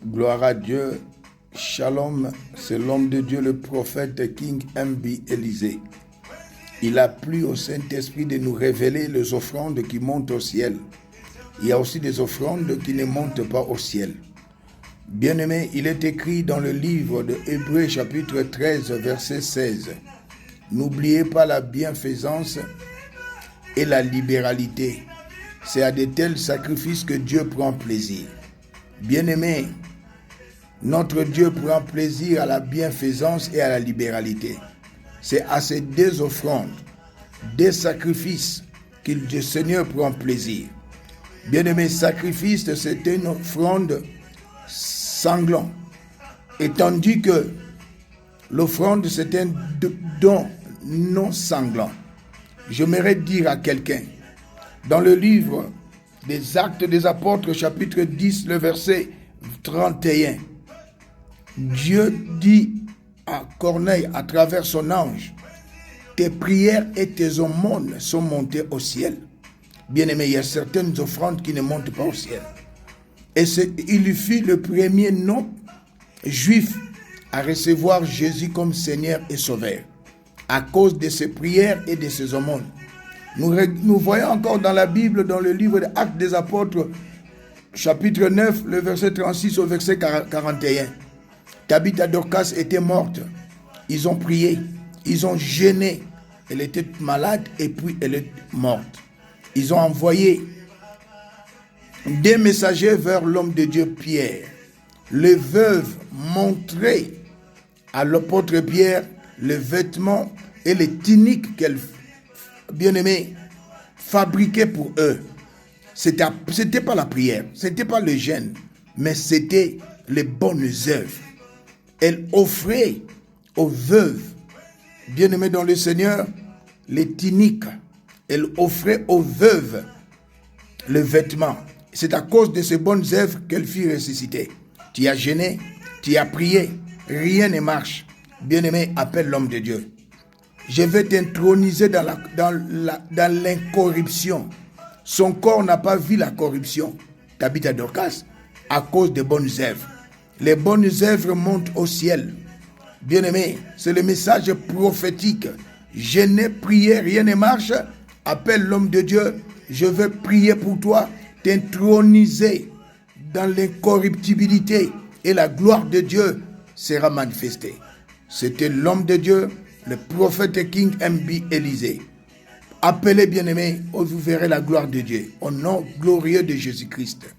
Gloire à Dieu. Shalom, c'est l'homme de Dieu, le prophète King M.B. Élysée. Il a plu au Saint-Esprit de nous révéler les offrandes qui montent au ciel. Il y a aussi des offrandes qui ne montent pas au ciel. Bien-aimés, il est écrit dans le livre de Hébreux chapitre 13, verset 16. N'oubliez pas la bienfaisance et la libéralité. C'est à de tels sacrifices que Dieu prend plaisir. Bien-aimés, notre Dieu prend plaisir à la bienfaisance et à la libéralité. C'est à ces deux offrandes, des sacrifices que le Seigneur prend plaisir. Bien-aimés, sacrifice, c'est une offrande sanglante. Et tandis que l'offrande, c'est un don non sanglant. J'aimerais dire à quelqu'un, dans le livre des Actes des Apôtres, chapitre 10, le verset 31, Dieu dit à Corneille, à travers son ange, tes prières et tes aumônes sont montées au ciel. Bien-aimé, il y a certaines offrandes qui ne montent pas au ciel. Et il fut le premier non-juif à recevoir Jésus comme Seigneur et Sauveur, à cause de ses prières et de ses aumônes. Nous voyons encore dans la Bible, dans le livre des Actes des Apôtres, chapitre 9, le verset 36 au verset 41. Tabitha Dorcas était morte. Ils ont prié, ils ont jeûné. Elle était malade et puis elle est morte. Ils ont envoyé des messagers vers l'homme de Dieu Pierre. Les veuves montraient à l'apôtre Pierre les vêtements et les tuniques qu'elle, bien-aimée, fabriquait pour eux. C'était pas la prière, c'était pas le jeûne, mais c'était les bonnes œuvres. Elle offrait aux veuves, bien-aimées dans le Seigneur, les tuniques. Elle offrait aux veuves les vêtements. C'est à cause de ces bonnes œuvres qu'elle fut ressuscitée. Tu as jeûné, tu as prié, rien ne marche. Bien-aimé, appelle l'homme de Dieu. Je vais t'introniser dans l'incorruption. Son corps n'a pas vu la corruption, Tabitha Dorcas, à cause des bonnes œuvres. Les bonnes œuvres montent au ciel. Bien-aimé, c'est le message prophétique. Jeûner, prier, rien ne marche. Appelle l'homme de Dieu. Je vais prier pour toi, t'introniser dans l'incorruptibilité et la gloire de Dieu sera manifestée. C'était l'homme de Dieu, le prophète King M.B. Élysée. Appelez bien-aimés, vous verrez la gloire de Dieu. Au nom glorieux de Jésus-Christ.